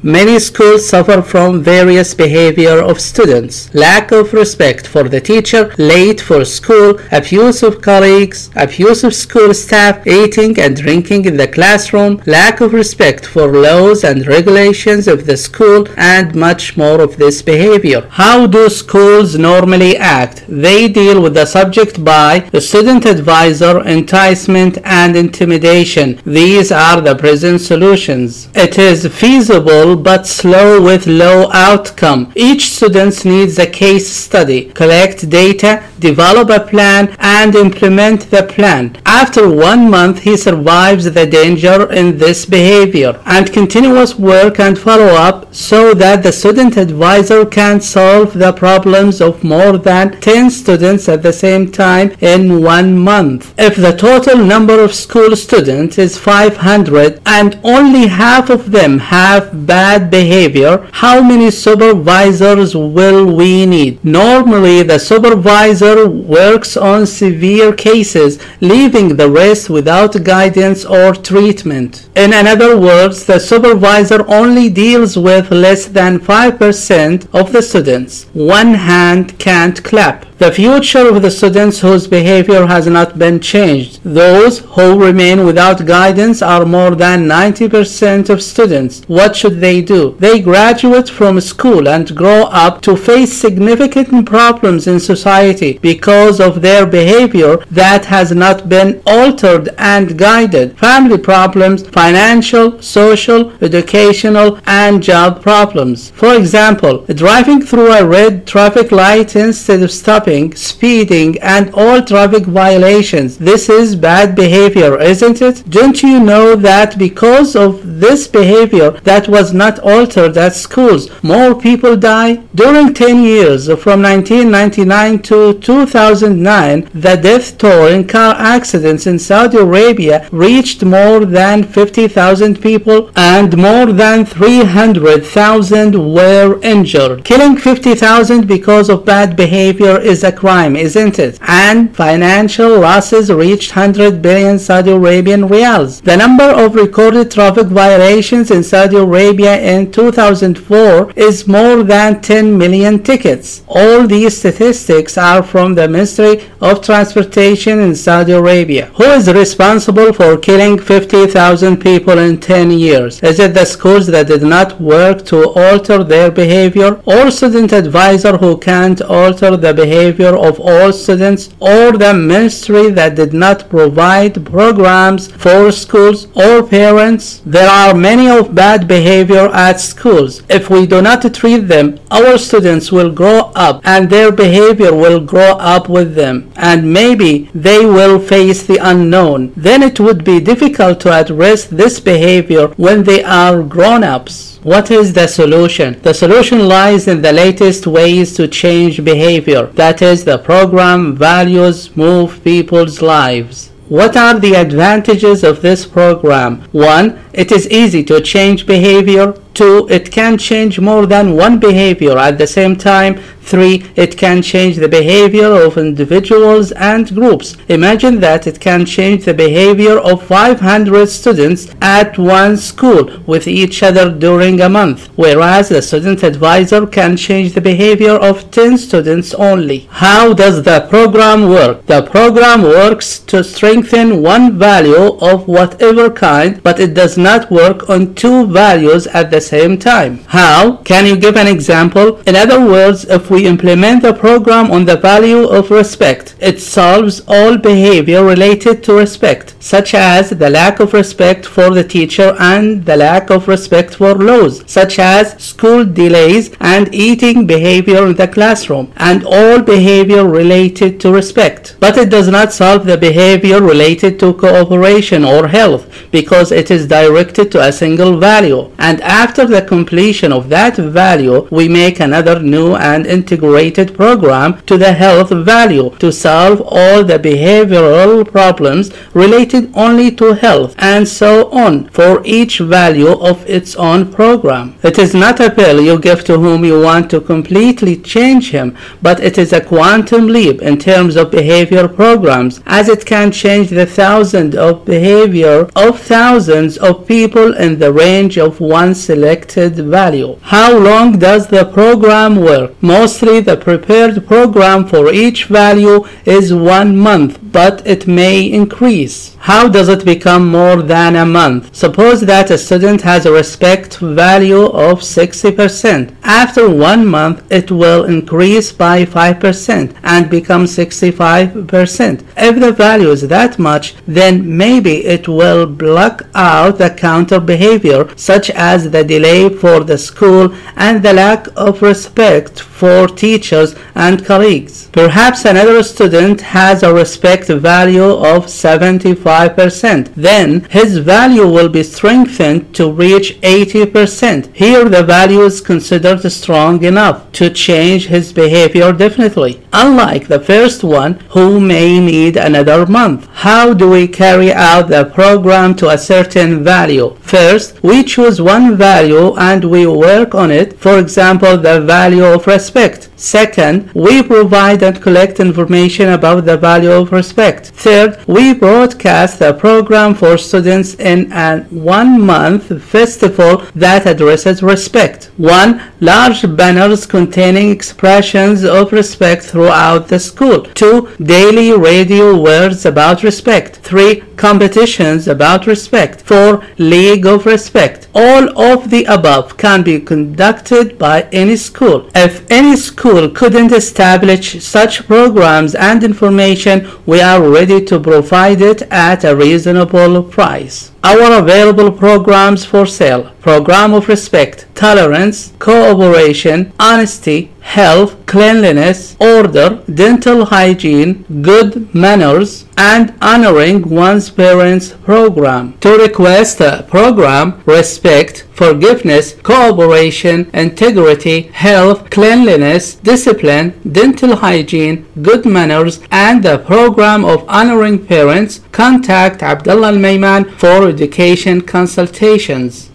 Many schools suffer from various behavior of students: lack of respect for the teacher, late for school, abuse of colleagues, abuse of school staff, eating and drinking in the classroom, lack of respect for laws and regulations of the school, and much more of this behavior. How do schools normally act? They deal with the subject by the student advisor, enticement, and intimidation. These are the present solutions. It is feasible but slow with low outcome. Each student needs a case study, collect data, develop a plan, and implement the plan. After 1 month, he survives the danger in this behavior, and continuous work and follow-up so that the student advisor can solve the problems of more than 10 students at the same time in 1 month. If the total number of school students is 500 and only half of them have bad behavior, how many supervisors will we need? Normally, the supervisor works on severe cases, leaving the rest without guidance or treatment. In other words, the supervisor only deals with less than 5% of the students. One hand can't clap. The future of the students whose behavior has not been changed. Those who remain without guidance are more than 90% of students. What should they do? They graduate from school and grow up to face significant problems in society because of their behavior that has not been altered and guided. Family problems, financial, social, educational, and job problems. For example, driving through a red traffic light instead of stopping, speeding, and all traffic violations. This is bad behavior, isn't it? Don't you know that because of this behavior that was not altered at schools, more people die? During 10 years, from 1999 to 2009, the death toll in car accidents in Saudi Arabia reached more than 50,000 people, and more than 300,000 were injured. Killing 50,000 because of bad behavior is a crime, isn't it? And financial losses reached 100 billion Saudi Arabian riyals. The number of recorded traffic violations in Saudi Arabia in 2004 is more than 10 million tickets. All these statistics are from the Ministry of Transportation in Saudi Arabia. Who is responsible for killing 50,000 people in 10 years? Is it the schools that did not work to alter their behavior, or student advisor who can't alter the behavior of all students, or the ministry that did not provide programs for schools or parents? There are many of bad behavior at schools. If we do not treat them, our students will grow up and their behavior will grow up with them, and maybe they will face the unknown. Then it would be difficult to address this behavior when they are grown-ups. What is the solution? The solution lies in the latest ways to change behavior. That is, the program values move people's lives. What are the advantages of this program? 1. It is easy to change behavior. 2. It can change more than one behavior at the same time. 3. It can change the behavior of individuals and groups. Imagine that it can change the behavior of 500 students at one school with each other during a month, whereas the student advisor can change the behavior of 10 students only. How does the program work? The program works to strengthen one value of whatever kind, but it does not work on two values at the same time. How? Can you give an example? In other words, if we implement the program on the value of respect, it solves all behavior related to respect, such as the lack of respect for the teacher and the lack of respect for laws, such as school delays and eating behavior in the classroom, and all behavior related to respect. But it does not solve the behavior related to cooperation or health, because it is directed to a single value, and after the completion of that value, we make another new and integrated program to the health value to solve all the behavioral problems related only to health, and so on, for each value of its own program. It is not a pill you give to whom you want to completely change him, but it is a quantum leap in terms of behavior programs, as it can change the thousands of behavior of thousands of people in the range of one selected value. How long does the program work? Mostly the prepared program for each value is 1 month, but it may increase. How does it become more than a month? Suppose that a student has a respect value of 60%. After 1 month, it will increase by 5% and become 65%. If the value is that much, then maybe it will block out the counter behavior, such as the delay for the school and the lack of respect for teachers and colleagues. Perhaps another student has a respect value of 75%. Then his value will be strengthened to reach 80%. Here the value is considered strong enough to change his behavior definitely, unlike the first one who may need another month. How do we carry out the program to a certain value? First, we choose one value and we work on it, for example, the value of respect. Second, we provide and collect information about the value of respect. Third, we broadcast the program for students in a 1-month festival that addresses respect. 1. Large banners containing expressions of respect throughout the school. 2. Daily radio words about respect. 3. Competitions about respect. 4. League of respect. All of the above can be conducted by any school. If any school couldn't establish such programs and information, we are ready to provide it at a reasonable price. Our available programs for sale: program of respect, tolerance, cooperation, honesty, health, cleanliness, order, dental hygiene, good manners, and honoring one's parents program. To request a program: respect, forgiveness, cooperation, integrity, health, cleanliness, discipline, dental hygiene, good manners, and the program of honoring parents, contact Abdullah Al-Mayman for education consultations.